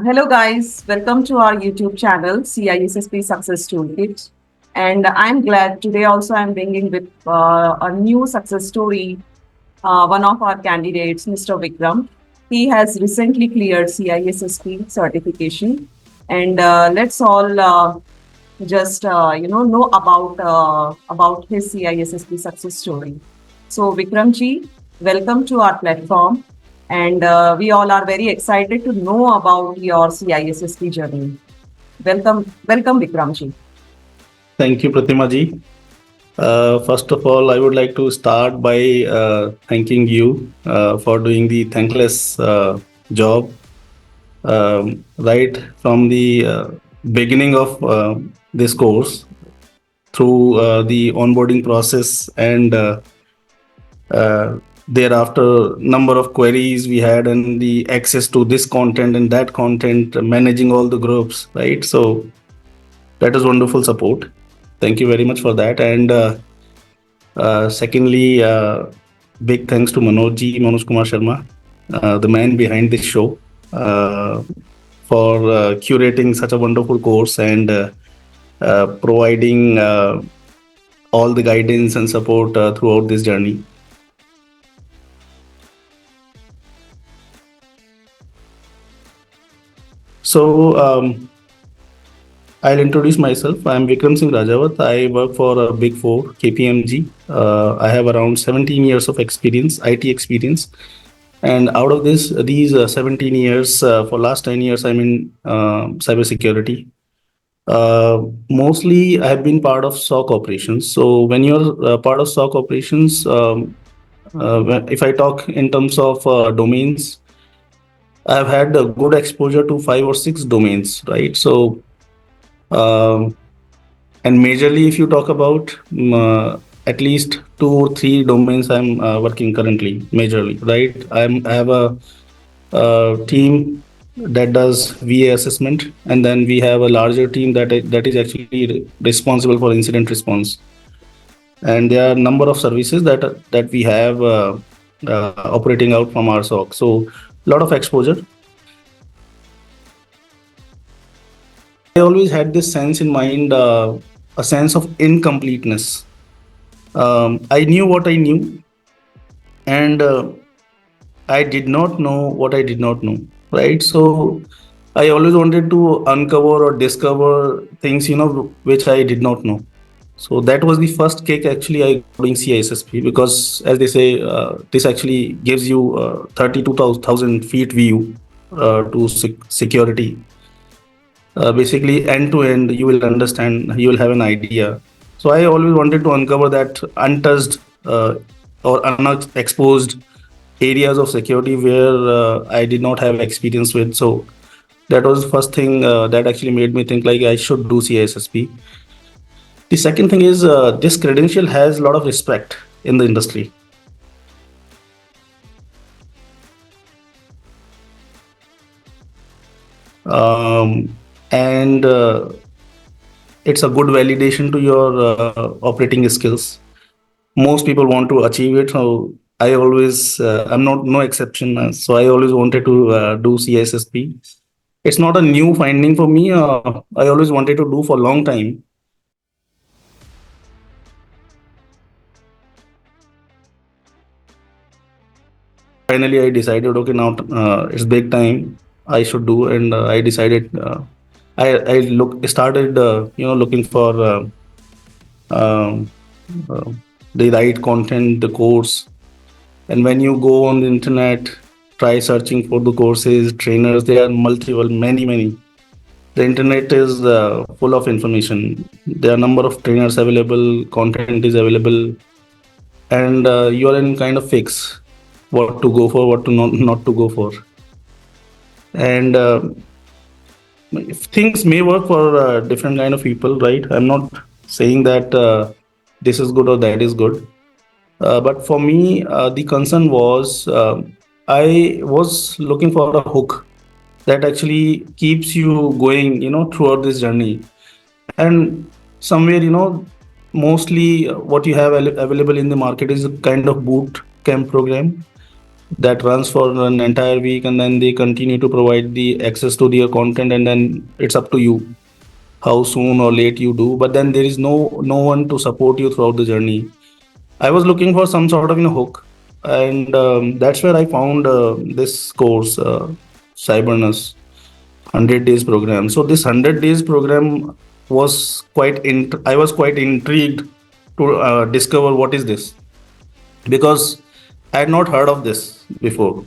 Hello, guys. Welcome to our YouTube channel, CISSP Success Toolkit. And I'm glad today also I'm bringing with a new success story. One of our candidates, Mr. Vikram, he has recently cleared CISSP certification, and let's all just know about his CISSP success story. So Vikram ji, welcome to our platform, and we all are very excited to know about your CISSP journey. Welcome, Vikram ji. Thank you, Pratima ji. First of all, I would like to start by thanking you for doing the thankless job right from the beginning of this course through the onboarding process and thereafter number of queries we had and the access to this content and that content, managing all the groups, right? So that is wonderful support. Thank you very much for that. And secondly, big thanks to Manoj Kumar Sharma, the man behind this show, for curating such a wonderful course and providing all the guidance and support throughout this journey. So I'll introduce myself. I'm Vikram Singh Rajawat. I work for a Big Four, KPMG. I have around 17 years of experience, IT experience. And out of these 17 years, for last 10 years, I'm in cybersecurity. Mostly, I have been part of SOC operations. So when you're part of SOC operations, if I talk in terms of domains, I've had a good exposure to 5 or 6 domains, right? So and majorly, if you talk about at least 2 or 3 domains, I'm working currently, majorly, right? I have a team that does VA assessment, and then we have a larger team that is actually responsible for incident response. And there are a number of services that we have operating out from our SOC. So a lot of exposure. I always had this sense in mind, a sense of incompleteness. I knew what I knew, and I did not know what I did not know, right? So I always wanted to uncover or discover things, which I did not know. So that was the first kick actually I got doing CISSP, because as they say, this actually gives you 32,000 feet view to security. Basically, end to end, you will understand, you will have an idea. So I always wanted to uncover that untouched or unexposed areas of security where I did not have experience with. So that was the first thing that actually made me think like I should do CISSP. The second thing is, this credential has a lot of respect in the industry. And it's a good validation to your operating skills. Most people want to achieve it. So I always, I'm not no exception. So I always wanted to do CISSP. It's not a new finding for me. I always wanted to do for a long time. Finally, I decided, okay, now it's big time. I should do, and I decided. I started looking for um, uh, the right content, the course. And when you go on the internet, try searching for the courses, trainers. There are multiple, many. The internet is full of information. There are a number of trainers available, content is available, and you are in kind of fix what to go for, what to not to go for. And if things may work for different kind of people, right? I'm not saying that this is good or that is good. But for me, the concern was, I was looking for a hook that actually keeps you going, throughout this journey. And somewhere, mostly what you have available in the market is a kind of boot camp program. that runs for an entire week, and then they continue to provide the access to their content, and then it's up to you how soon or late you do. But then there is no one to support you throughout the journey. I was looking for some sort of hook, and that's where I found this course, Cybernus 100 days program. So this 100 days program was I was quite intrigued to discover what is this, because I had not heard of this before.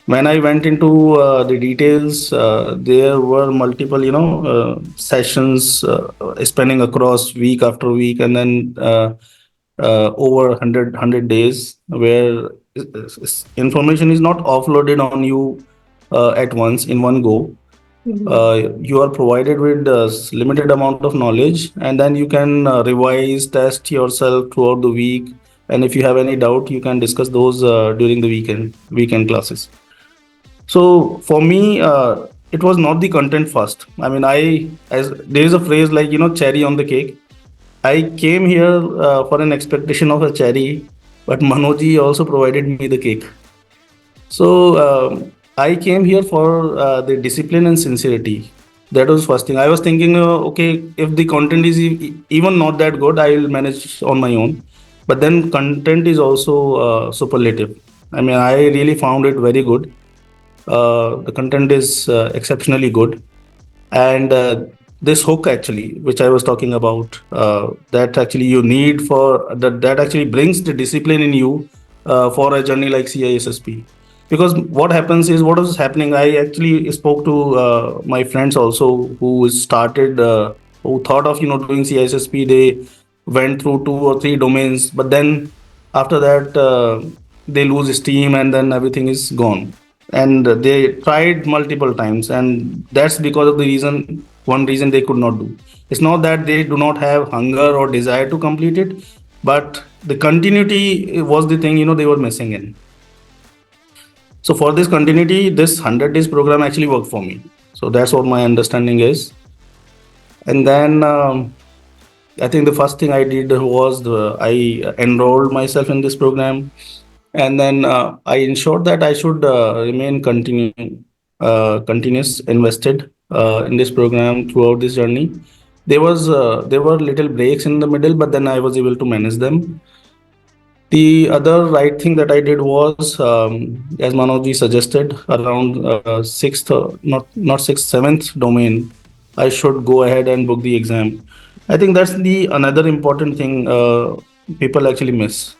When I went into the details, there were multiple, sessions spanning across week after week, and then over 100 days, where information is not offloaded on you at once in one go. You are provided with a limited amount of knowledge, and then you can revise, test yourself throughout the week, and if you have any doubt, you can discuss those during the weekend classes. So for me, it was not the content first. I mean, as there is a phrase like cherry on the cake. I came here for an expectation of a cherry, but Manoji also provided me the cake. So I came here for the discipline and sincerity. That was first thing. I was thinking, okay, if the content is even not that good, I will manage on my own. But then content is also superlative. I mean, I really found it very good. The content is exceptionally good, and this hook actually, which I was talking about, that actually you need for that actually brings the discipline in you for a journey like CISSP. Because what happens is, what is happening, I actually spoke to my friends also who started who thought of doing CISSP. They went through 2 or 3 domains, but then after that they lose steam, and then everything is gone. And they tried multiple times, and that's because of the one reason they could not do. It's not that they do not have hunger or desire to complete it, but the continuity was the thing they were missing in. So for this continuity, this 100 days program actually worked for me. So that's what my understanding is. And then I think the first thing I did was I enrolled myself in this program, and then I ensured that I should remain continuous invested in this program throughout this journey. There were little breaks in the middle, but then I was able to manage them. The other right thing that I did was, as Manojji suggested, around sixth, not sixth, seventh domain, I should go ahead and book the exam. I think that's the another important thing people actually miss.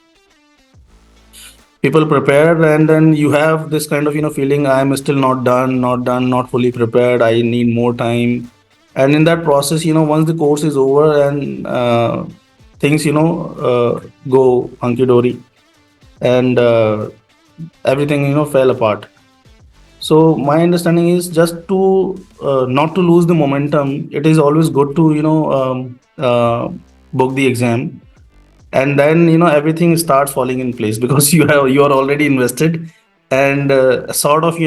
People prepare, and then you have this kind of feeling, I'm still not fully prepared. I need more time, and in that process, once the course is over and things go hunky dory, and everything fell apart. So my understanding is just to not to lose the momentum. It is always good to book the exam, and then everything starts falling in place because you are already invested, and sort of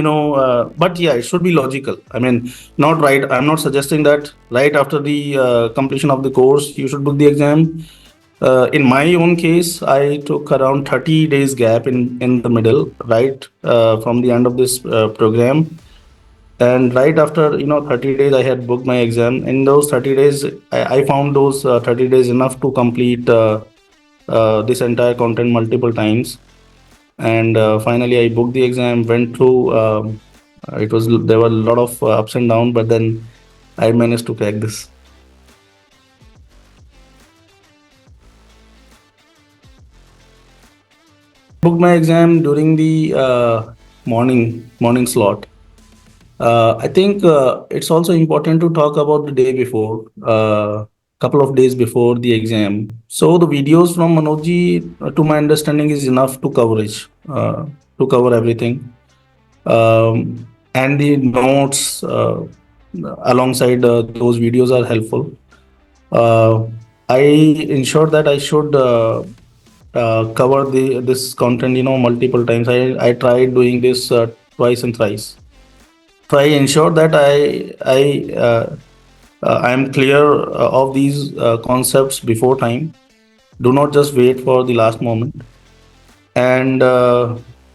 but yeah, it should be logical. I mean, not right. I'm not suggesting that right after the completion of the course you should book the exam. In my own case, I took around 30 days gap in the middle, right from the end of this program, and right after 30 days I had booked my exam. In those 30 days, I found those 30 days enough to complete this entire content multiple times, and finally I booked the exam, went through. There were a lot of ups and downs, but then I managed to crack this. Booked my exam during the morning slot. I think it's also important to talk about the day before, couple of days before the exam. So the videos from Manojji, to my understanding, is enough to cover everything, and the notes alongside those videos are helpful. I ensured that I should cover this content multiple times. I tried doing this twice and thrice. So I ensure that I am clear of these concepts before time. Do not just wait for the last moment. And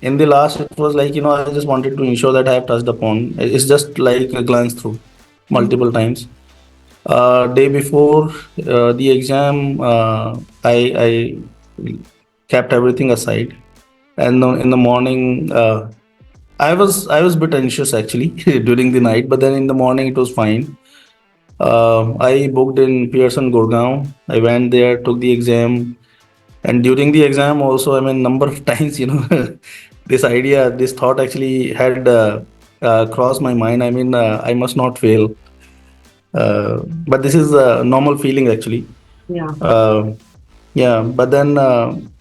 in the last, it was like, I just wanted to ensure that I have touched upon. It's just like a glance through multiple times. Day before the exam, I kept everything aside, and in the morning, I was a bit anxious actually during the night, but then in the morning it was fine. I booked in Pearson Gurgaon. I went there, took the exam, and during the exam also, I mean, number of times, this thought actually had crossed my mind. I mean, I must not fail. But this is a normal feeling actually. Yeah. Uh, yeah, but then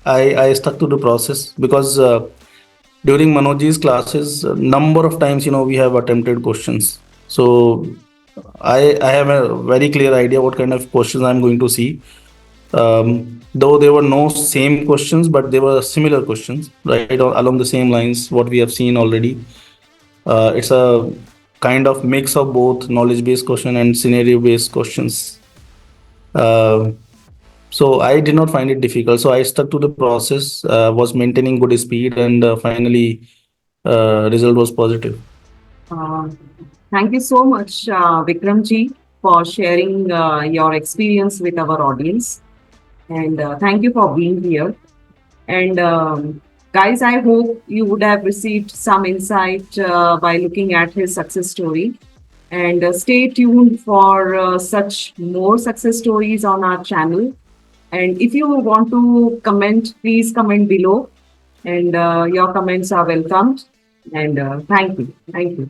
I stuck to the process because during Manoj's classes, a number of times, we have attempted questions. So I have a very clear idea what kind of questions I'm going to see. Though there were no same questions, but there were similar questions, right, along the same lines what we have seen already. It's a kind of mix of both knowledge-based question and scenario-based questions. Uh, so I did not find it difficult. So I stuck to the process, was maintaining good speed, and finally, result was positive. Uh, Thank you so much, Vikramji, for sharing your experience with our audience. And thank you for being here. And guys, I hope you would have received some insight by looking at his success story. And stay tuned for such more success stories on our channel. And if you want to comment, please comment below. And your comments are welcomed. And thank you. Thank you.